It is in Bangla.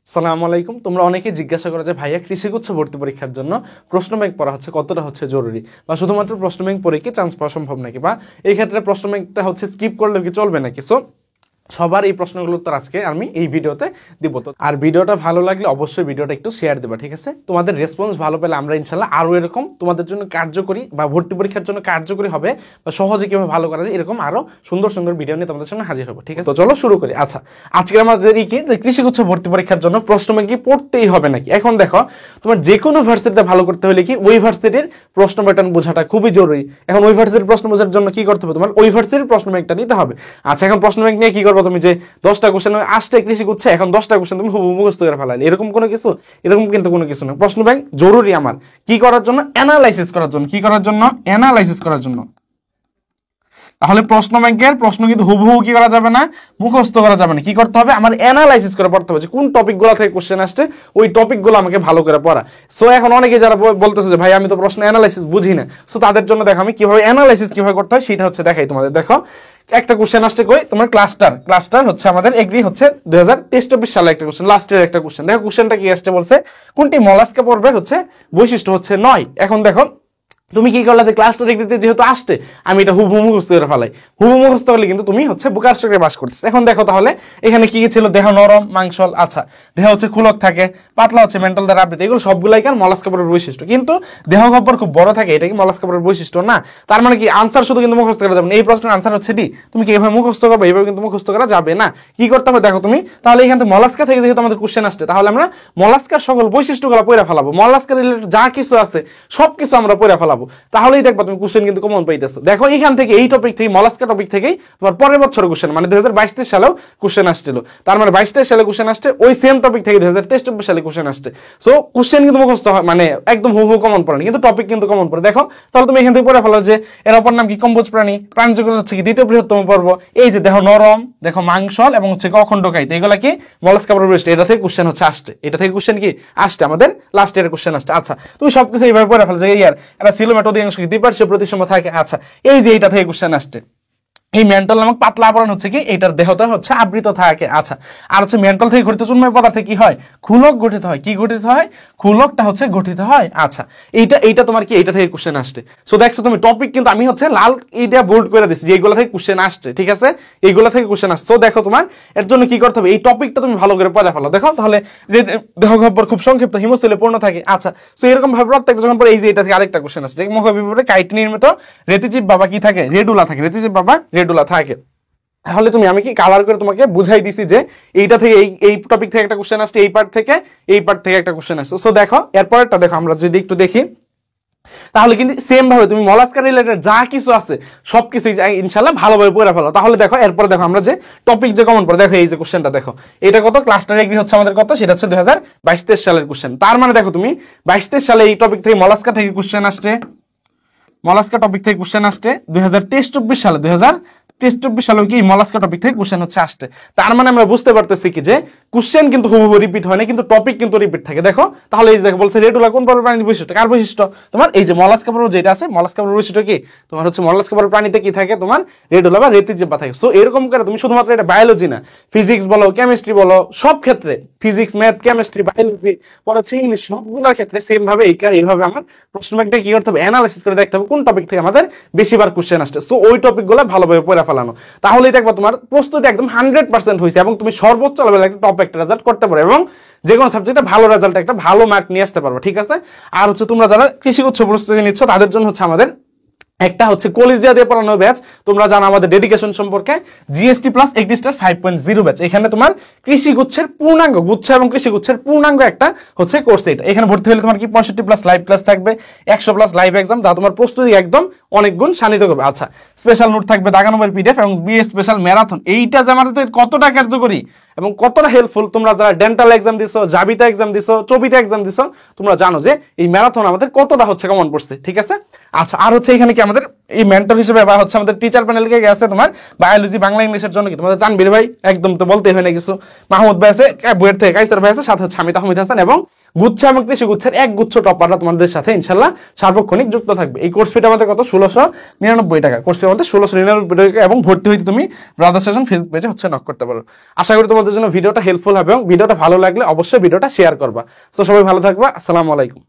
সালামু আলাইকুম। তোমরা অনেকে জিজ্ঞাসা করো যে ভাইয়া কৃষিগুচ্ছ ভর্তি পরীক্ষার জন্য প্রশ্ন ব্যাংক পড়া হচ্ছে কতটা হচ্ছে জরুরি, বা শুধুমাত্র প্রশ্ন ব্যাংক পড়ে কি চান্স পাওয়া সম্ভব নাকি, বা এই ক্ষেত্রে প্রশ্ন ব্যাংকটা হচ্ছে স্কিপ করলে কি চলবে নাকি। সো সবার এই প্রশ্নগুলোর উত্তর আজকে আমি এই ভিডিওতে দিব। তো আর ভিডিওটা ভালো লাগলে অবশ্যই ভিডিওটা একটু শেয়ার দেবা, ঠিক আছে? তোমাদের রেসপন্স ভালো পেলে আমরা ইনশাল্লাহ আরও এরকম তোমাদের জন্য কার্যকরী বা ভর্তি পরীক্ষার জন্য কার্যকরী হবে বা সহজে কিভাবে ভালো করা যায় এরকম আরো সুন্দর সুন্দর ভিডিও নিয়ে তোমাদের সামনে হাজির হবো, ঠিক আছে? তো চলো শুরু করি। আচ্ছা, আজকে আমাদের কি যে কৃষিগুচ্ছ ভর্তি পরীক্ষার জন্য প্রশ্ন ব্যাংক কি পড়তেই হবে নাকি? এখন দেখো, তোমার যে কোনো ভার্সিটিতে ভালো করতে হলে কি ওই ভার্সিটির প্রশ্ন প্যাটার্ন বোঝাটা খুবই জরুরি। এখন ওই ভার্সিটির প্রশ্ন বোঝার জন্য কি করতে হবে? তোমার ওই ভার্সিটির প্রশ্ন ব্যাংকটা নিতে হবে। আচ্ছা, এখন প্রশ্ন ব্যাংক নিয়ে কি করবো? তুমি যে 10টা কোশ্চেন আসছে কৃষিগুচ্ছে, এখন 10টা কোশ্চেন তুমি মুখস্থ করে ফেলালে, এরকম কোনো কিছু, এরকম কিন্তু কোনো কিছু না। প্রশ্ন ব্যাংক জরুরি আমার কি করার জন্য? অ্যানালাইসিস করার জন্য। কি করার জন্য? অ্যানালাইসিস করার জন্য। তাহলে প্রশ্ন ব্যাংকের প্রশ্ন কিন্তু হুবহু কি করা যাবে না, মুখস্থ করা যাবে না। কি করতে হবে? আমার অ্যানালাইসিস করে পড়তে হবে যে কোন টপিকগুলো থেকে কোশ্চেন আসছে, ওই টপিকগুলো আমাকে ভালো করে পড়া। সো এখন অনেকে যারা বলতেছে যে ভাই আমি তো প্রশ্ন অ্যানালাইসিস বুঝি না, সো তাদের জন্য দেখো আমি কিভাবে অ্যানালাইসিস কিভাবে করতে হয় সেটা হচ্ছে দেখাই তোমাদের। দেখো, একটা কোশ্চেন আসছে কই তোমার ক্লাস্টার হচ্ছে আমাদের এগ্রি হচ্ছে 2023-24 সালে একটা কোশ্চেন, লাস্ট ইয়ার একটা কোশ্চেন। দেখো কোশ্চেনটা কি আসছে, বলছে কোনটি মলাস্কা পর্বে হচ্ছে বৈশিষ্ট্য হচ্ছে 9। এখন দেখো তুমি কি করলে যে ক্লাসটা ডিগ্রিতে যেহেতু আসছে আমি এটা হুবহু মুখস্থ করে ফেলাই। হুবহু মুখস্থ করলে কিন্তু তুমি হচ্ছে বুকার চক্রে বাস করতেছ। এখন দেখো তাহলে এখানে কি ছিল? দেহ নরম মাংসল। আচ্ছা, দেহ হচ্ছে খুলক থাকে, পাতলা হচ্ছে মেন্টাল দ্বারা আবৃত। এগুলো সবগুলাই কার মলাস্কা পর্বের বৈশিষ্ট্য। কিন্তু দেহ গহ্বর খুব বড় থাকে, এটা কি মলাস্কা পর্বের বৈশিষ্ট্য না। তার মানে কি আনসার শুধু কিন্তু মুখস্থ করা যাবে না। এই প্রশ্নের আনসার হচ্ছে ডি। তুমি কি এভাবে মুখস্থ করবে? এইভাবে কিন্তু মুখস্থ করা যাবে না। কি করতে হবে দেখো তুমি, তাহলে এখান থেকে মলাস্কা থেকে যেহেতু আমাদের কোশ্চেন আসছে, তাহলে আমরা মলাস্কার সকল বৈশিষ্ট্যগুলো পড়ে ফেলাবো। মলাস্কা রিলেটেড যা কিছু আছে সবকিছু আমরা পড়ে ফেলাবো। তাহলেই দেখবা তুমি কোশ্চেন কিন্তু কমন পাইতেছো। দেখো এখান থেকে এই টপিক থেকে মলাস্কা টপিক থেকেই তোমার পরের বছর কোশ্চেন, মানে 2022-23 সালেও কোশ্চেন আসছিল। তার মানে 22-23 সালে কোশ্চেন আসছে, ওই সেম টপিক থেকে 2023-24 সালে কোশ্চেন আসছে। সো কোশ্চেন কিন্তু মুখস্থ হয়, মানে একদম হুবহু কমন পড়ে না, কিন্তু টপিক কিন্তু কমন পড়ে। দেখো তাহলে তুমি এখান থেকে পড়ে ফেলো যে এর অপর নাম কি? কম্বোজ প্রাণী। প্রাণীজগৎ হচ্ছে কি দ্বিতীয় বৃহত্তম পর্ব। এই যে দেহ নরম, দেখো মাংসল এবং হচ্ছে অখণ্ডকায়িত, এগুলা কি মলাস্কা পর্বের বৈশিষ্ট্য। এটা থেকে কোশ্চেন হচ্ছে আসছে, এটা থেকে কোশ্চেন কি আসছে আমাদের লাস্ট ইয়ারের কোশ্চেন আসছে। আচ্ছা, তুমি সবকিছু এইভাবে পড়ে ফেলো যে ইয়ার এটা সিলোমেট অধিকাংশ কি দ্বিপার্শ্বীয় প্রতিসম থাকে। আচ্ছা, এই যে এইটা থেকে কোশ্চেন আসছে, এই মেন্টাল নামক পাতলা আবরণ হচ্ছে কি এটার দেহটা হচ্ছে আবৃত থাকে। আচ্ছা, আর হচ্ছে মেন্টাল থেকে গঠিত চুন্ময় পদার্থে কি হয়? খুলক গঠিত হয়। কি গঠিত হয়? খুলকটা হচ্ছে গঠিত হয়। আচ্ছা, এইটা তোমার কি এইটা থেকে কোশ্চেন আসছে। সো দেখছো তুমি টপিক কিন্তু আমি হচ্ছে লাল এইটা বোল্ড করে দিচ্ছি যে এইগুলো থেকে কোশ্চেন আসছে, ঠিক আছে? এইগুলো থেকে কোশ্চেন আসছে। সো দেখো তোমার এর জন্য কি করতে হবে? এই টপিকটা তুমি ভালো করে পড়ে ফেলো। দেখো তাহলে দেহ গহ্বর খুব সংক্ষিপ্ত, হিমোসিলে পূর্ণ থাকে। আচ্ছা, সো এরকম ভাবে প্রত্যেকটা যখন পরে এই যে এটা থেকে আরেকটা কোশ্চেন আসছে, মুখ বিপরীতে কাইটিন নির্মিত রেতিজীব বাবা কি থাকে? রেডুলা থাকে। রেতিজীব বাবা রেডুলা থাকে। তাহলে তুমি আমি কি কালার করে তোমাকে বুঝাই দিছি যে এইটা থেকে এই টপিক থেকে একটা কোশ্চেন আসছে, এই পার্ট থেকে একটা কোশ্চেন আসছে। সো দেখো এরপরটা দেখো, আমরা যদি একটু দেখি তাহলে কিন্তু সেম ভাবে তুমি মলাস্কা রিলেটেড যা কিছু আছে সবকিছু ইনশাআল্লাহ ভালোভাবে পড়ে ফেলো। তাহলে দেখো এরপরে দেখো আমরা যে টপিক যে কমন পড়ে, দেখো এই যে কোশ্চেনটা দেখো, এটা কত? ক্লাস্টার এগ্রি হচ্ছে আমাদের কত? সেটা হচ্ছে 2022-23 সালের কোশ্চেন। তার মানে দেখো তুমি 22-23 সালে এই টপিক থেকে মলাস্কা থেকে কোশ্চেন আসছে, মলাস্কা টপিক থেকে কোশ্চেন আসছে 2023-24 সালে 2023-24 সালে কি মলাস্কা টপিক থেকে কোশ্চেন হচ্ছে আসছে। তার মানে আমরা বুঝতে পারতেছি কি যে কোশ্চেন কিন্তু হুবহু রিপিট হয় না, কিন্তু টপিক কিন্তু রিপিট থাকে। দেখো তাহলে এই যে দেখো বলছে রেডুলা কোন পর্বের প্রাণীর বৈশিষ্ট্য? কার বৈশিষ্ট্য? তোমার এই যে মলাস্কা পর্ব যেটা আছে, মলাস্কা পর্বের বৈশিষ্ট্য কি তোমার হচ্ছে মলাস্কা পর্বের প্রাণীতে কি থাকে? তোমার রেডুলা বা রেতিজীব থাকে। সো এরকম করে তুমি শুধুমাত্র এটা বায়োলজি না, ফিজিক্স বলো, কেমিস্ট্রি বলো, সব ক্ষেত্রে ফিজিক্স, ম্যাথ, কেমিস্ট্রি, বায়োলজি পড়াচ্ছি, ইংলিশ, সবগুলোর ক্ষেত্রে সেম ভাবে এইভাবে আমার প্রশ্ন ব্যাংকটা কি করতে হবে? অ্যানালাইসিস করে দেখতে হবে কোন টপিক থেকে আমাদের বেশিবার কোশ্চেন আসছে। সো ওই টপিকগুলো ভালোভাবে পড়ে ফেলানো, তাহলেই দেখবা তোমার প্রস্তুতি একদম 100% হয়েছে এবং তুমি সর্বোচ্চ লেভেলে একটা টপ একটা রেজাল্ট করতে পারো এবং যে কোনো সাবজেক্টে ভালো রেজাল্ট, একটা ভালো মার্ক নিয়ে আসতে পারবো, ঠিক আছে? আর হচ্ছে তোমরা যারা কৃষিগুচ্ছ প্রস্তুতি নিচ্ছ তাদের জন্য হচ্ছে আমাদের একটা হচ্ছে কলেজিয়া দিয়ে পড়ানো ব্যাচ। তোমরা জানো আমাদের ডেডিকেশন সম্পর্কে, জিএসটি প্লাস এগ্রিস্টার 5.0 ব্যাচ। এখানে তোমার কৃষিগুচ্ছের পূর্ণাঙ্গ গুচ্ছ এবং কৃষিগুচ্ছের পূর্ণাঙ্গ একটা হচ্ছে কোর্স। এটা এখানে ভর্তি হলে তোমার কি 65+ লাইভ ক্লাস থাকবে, 100+ লাইভ এক্সাম, যা তোমার প্রস্তুতি একদম অনেক গুণ শানিত করবে। আচ্ছা, স্পেশাল নোট থাকবে, দাগানোবার পিডিএফ এবং বিএ স্পেশাল ম্যারাথন। এইটা যে আমাদের কতটা কার্যকরী এবং কতটা হেল্পফুল, তোমরা যারা ডেন্টাল এক্সাম দিছো, জাবিতা এক্সাম দিছো, চবিতা এক্সাম দিছো, তোমরা জানো যে এই ম্যারাথন আমাদের কতটা হচ্ছে কমন পড়ছে, ঠিক আছে? আচ্ছা, আর হচ্ছে এখানে কি আমাদের এই মেন্টর হিসেবে বা হচ্ছে আমাদের টিচার প্যানেল কে গেছে তোমার বায়োলজি, বাংলা, ইংলিশের জন্য কি তোমাদের তানবীর ভাই, একদম তো বলতে হয় না কিছু, মাহমুদ ভাই আছে বুয়েট থেকে, কাইসার ভাই আছে, সাথে হচ্ছে হামিদ আহমেদ হাসান এবং গুচ্ছ এবং কৃষি গুচ্ছের এক গুচ্ছ টপাররা তোমাদের সাথে ইনশাল্লাহ সার্বক্ষণিক যুক্ত থাকবে। এই কোর্স ফিটা আমাদের কত 1699 টাকা, কোর্স ফি আমাদের 1699 টাকা, এবং ভর্তি হইতে তুমি ব্রাদার সেশন ফেসবুক পেজে হচ্ছে নক করতে পারো। আশা করি তোমাদের জন্য ভিডিওটা হেল্পফুল হবে এবং ভিডিওটা ভালো লাগলে অবশ্যই ভিডিওটা শেয়ার করবা। তো সবাই ভালো থাকবা, আসসালামু আলাইকুম।